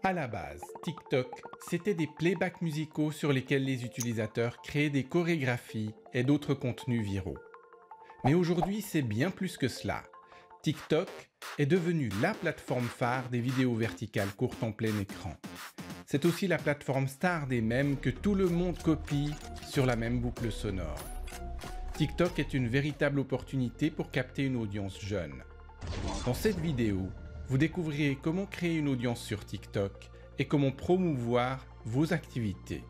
À la base, TikTok, c'était des playbacks musicaux sur lesquels les utilisateurs créaient des chorégraphies et d'autres contenus viraux. Mais aujourd'hui, c'est bien plus que cela. TikTok est devenu la plateforme phare des vidéos verticales courtes en plein écran. C'est aussi la plateforme star des mèmes que tout le monde copie sur la même boucle sonore. TikTok est une véritable opportunité pour capter une audience jeune. Dans cette vidéo, vous découvrirez comment créer une audience sur TikTok et comment promouvoir vos activités.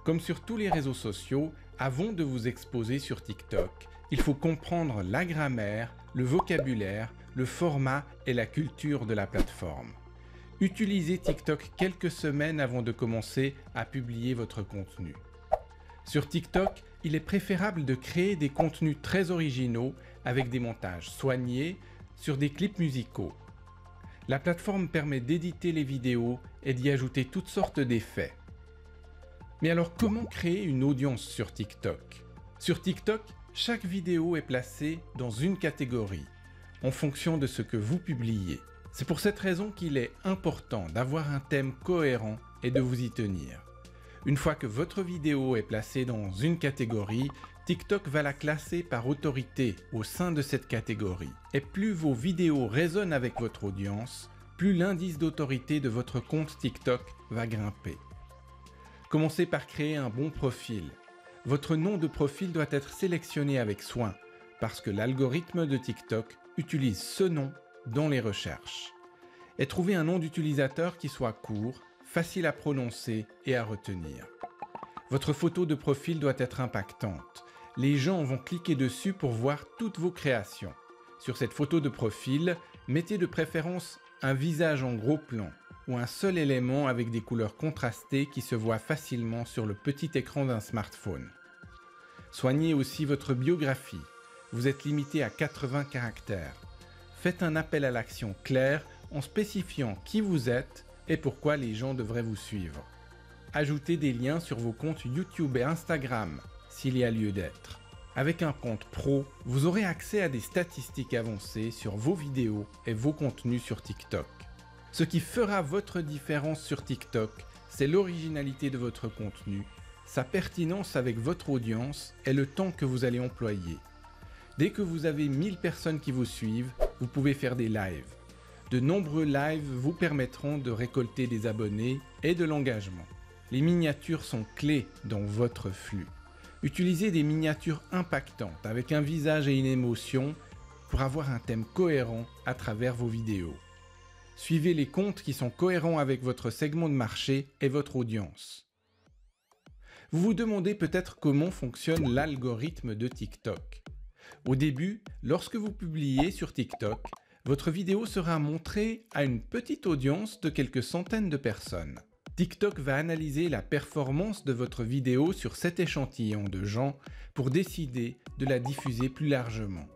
Comme sur tous les réseaux sociaux, avant de vous exposer sur TikTok, il faut comprendre la grammaire, le vocabulaire, le format et la culture de la plateforme. Utilisez TikTok quelques semaines avant de commencer à publier votre contenu. Sur TikTok, il est préférable de créer des contenus très originaux avec des montages soignés sur des clips musicaux. La plateforme permet d'éditer les vidéos et d'y ajouter toutes sortes d'effets. Mais alors comment créer une audience sur TikTok? Sur TikTok, chaque vidéo est placée dans une catégorie, en fonction de ce que vous publiez. C'est pour cette raison qu'il est important d'avoir un thème cohérent et de vous y tenir. Une fois que votre vidéo est placée dans une catégorie, TikTok va la classer par autorité au sein de cette catégorie. Et plus vos vidéos résonnent avec votre audience, plus l'indice d'autorité de votre compte TikTok va grimper. Commencez par créer un bon profil. Votre nom de profil doit être sélectionné avec soin, parce que l'algorithme de TikTok utilise ce nom dans les recherches. Et trouvez un nom d'utilisateur qui soit court, facile à prononcer et à retenir. Votre photo de profil doit être impactante. Les gens vont cliquer dessus pour voir toutes vos créations. Sur cette photo de profil, mettez de préférence un visage en gros plan ou un seul élément avec des couleurs contrastées qui se voient facilement sur le petit écran d'un smartphone. Soignez aussi votre biographie. Vous êtes limité à 80 caractères. Faites un appel à l'action clair en spécifiant qui vous êtes et pourquoi les gens devraient vous suivre. Ajoutez des liens sur vos comptes YouTube et Instagram, s'il y a lieu d'être. Avec un compte pro, vous aurez accès à des statistiques avancées sur vos vidéos et vos contenus sur TikTok. Ce qui fera votre différence sur TikTok, c'est l'originalité de votre contenu, sa pertinence avec votre audience et le temps que vous allez employer. Dès que vous avez 1000 personnes qui vous suivent, vous pouvez faire des lives. De nombreux lives vous permettront de récolter des abonnés et de l'engagement. Les miniatures sont clés dans votre flux. Utilisez des miniatures impactantes avec un visage et une émotion pour avoir un thème cohérent à travers vos vidéos. Suivez les comptes qui sont cohérents avec votre segment de marché et votre audience. Vous vous demandez peut-être comment fonctionne l'algorithme de TikTok. Au début, lorsque vous publiez sur TikTok, votre vidéo sera montrée à une petite audience de quelques centaines de personnes. TikTok va analyser la performance de votre vidéo sur cet échantillon de gens pour décider de la diffuser plus largement.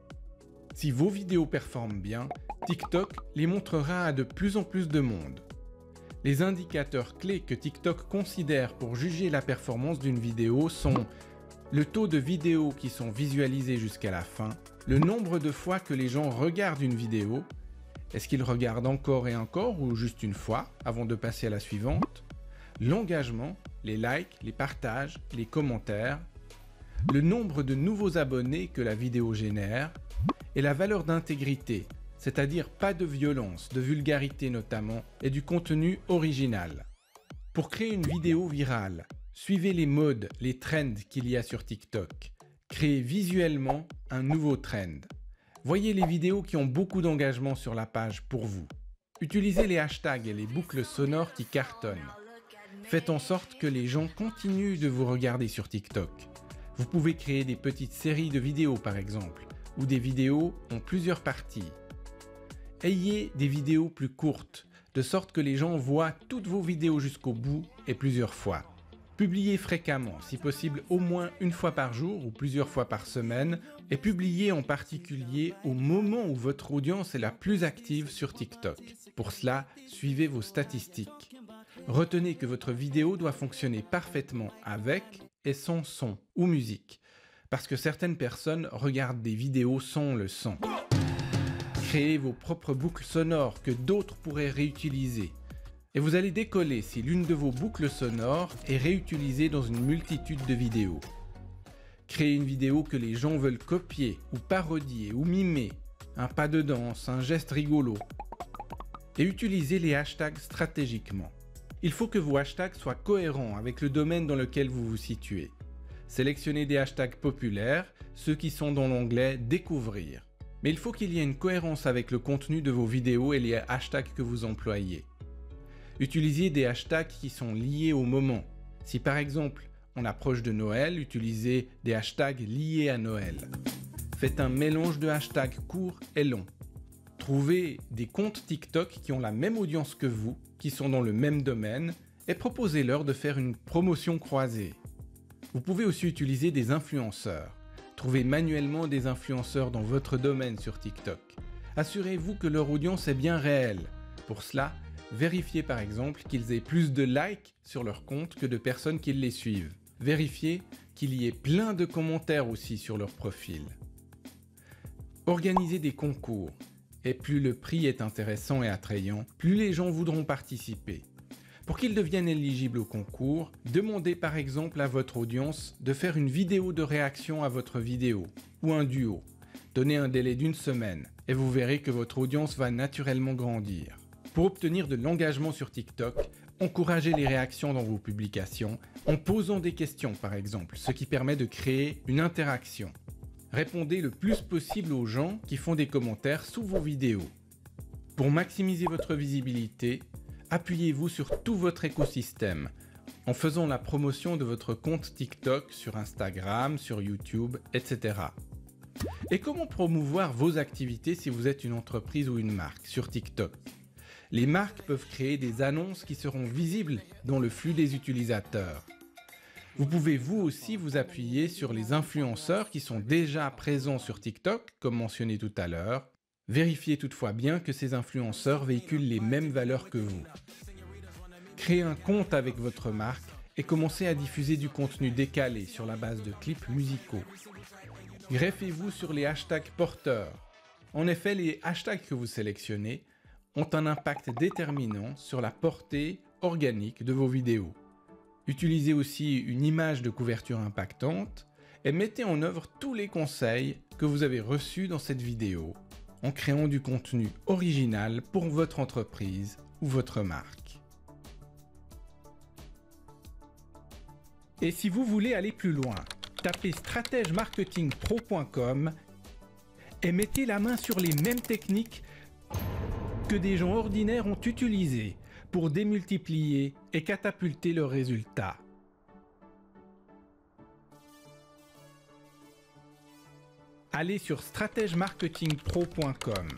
Si vos vidéos performent bien, TikTok les montrera à de plus en plus de monde. Les indicateurs clés que TikTok considère pour juger la performance d'une vidéo sont le taux de vidéos qui sont visualisées jusqu'à la fin, le nombre de fois que les gens regardent une vidéo, est-ce qu'ils regardent encore et encore ou juste une fois avant de passer à la suivante, l'engagement, les likes, les partages, les commentaires, le nombre de nouveaux abonnés que la vidéo génère et la valeur d'intégrité, c'est-à-dire pas de violence, de vulgarité notamment, et du contenu original. Pour créer une vidéo virale, suivez les modes, les trends qu'il y a sur TikTok. Créez visuellement un nouveau trend. Voyez les vidéos qui ont beaucoup d'engagement sur la page pour vous. Utilisez les hashtags et les boucles sonores qui cartonnent. Faites en sorte que les gens continuent de vous regarder sur TikTok. Vous pouvez créer des petites séries de vidéos par exemple, ou des vidéos en plusieurs parties. Ayez des vidéos plus courtes, de sorte que les gens voient toutes vos vidéos jusqu'au bout et plusieurs fois. Publiez fréquemment, si possible au moins une fois par jour ou plusieurs fois par semaine, et publiez en particulier au moment où votre audience est la plus active sur TikTok. Pour cela, suivez vos statistiques. Retenez que votre vidéo doit fonctionner parfaitement avec et sans son ou musique, parce que certaines personnes regardent des vidéos sans le son. Créez vos propres boucles sonores que d'autres pourraient réutiliser. Et vous allez décoller si l'une de vos boucles sonores est réutilisée dans une multitude de vidéos. Créez une vidéo que les gens veulent copier ou parodier ou mimer, un pas de danse, un geste rigolo. Et utilisez les hashtags stratégiquement. Il faut que vos hashtags soient cohérents avec le domaine dans lequel vous vous situez. Sélectionnez des hashtags populaires, ceux qui sont dans l'onglet « Découvrir ». Mais il faut qu'il y ait une cohérence avec le contenu de vos vidéos et les hashtags que vous employez. Utilisez des hashtags qui sont liés au moment. Si par exemple, on approche de Noël, utilisez des hashtags liés à Noël. Faites un mélange de hashtags courts et longs. Trouvez des comptes TikTok qui ont la même audience que vous, qui sont dans le même domaine, et proposez-leur de faire une promotion croisée. Vous pouvez aussi utiliser des influenceurs. Trouvez manuellement des influenceurs dans votre domaine sur TikTok. Assurez-vous que leur audience est bien réelle. Pour cela, vérifiez par exemple qu'ils aient plus de likes sur leur compte que de personnes qui les suivent. Vérifiez qu'il y ait plein de commentaires aussi sur leur profil. Organisez des concours. Et plus le prix est intéressant et attrayant, plus les gens voudront participer. Pour qu'ils deviennent éligibles au concours, demandez par exemple à votre audience de faire une vidéo de réaction à votre vidéo, ou un duo. Donnez un délai d'1 semaine, et vous verrez que votre audience va naturellement grandir. Pour obtenir de l'engagement sur TikTok, encouragez les réactions dans vos publications, en posant des questions par exemple, ce qui permet de créer une interaction. Répondez le plus possible aux gens qui font des commentaires sous vos vidéos. Pour maximiser votre visibilité, appuyez-vous sur tout votre écosystème en faisant la promotion de votre compte TikTok sur Instagram, sur YouTube, etc. Et comment promouvoir vos activités si vous êtes une entreprise ou une marque sur TikTok? Les marques peuvent créer des annonces qui seront visibles dans le flux des utilisateurs. Vous pouvez vous aussi vous appuyer sur les influenceurs qui sont déjà présents sur TikTok, comme mentionné tout à l'heure. Vérifiez toutefois bien que ces influenceurs véhiculent les mêmes valeurs que vous. Créez un compte avec votre marque et commencez à diffuser du contenu décalé sur la base de clips musicaux. Greffez-vous sur les hashtags porteurs. En effet, les hashtags que vous sélectionnez ont un impact déterminant sur la portée organique de vos vidéos. Utilisez aussi une image de couverture impactante et mettez en œuvre tous les conseils que vous avez reçus dans cette vidéo en créant du contenu original pour votre entreprise ou votre marque. Et si vous voulez aller plus loin, tapez stratègemarketingpro.com et mettez la main sur les mêmes techniques que des gens ordinaires ont utilisées pour démultiplier et catapulter leurs résultats. Allez sur stratègemarketingpro.com.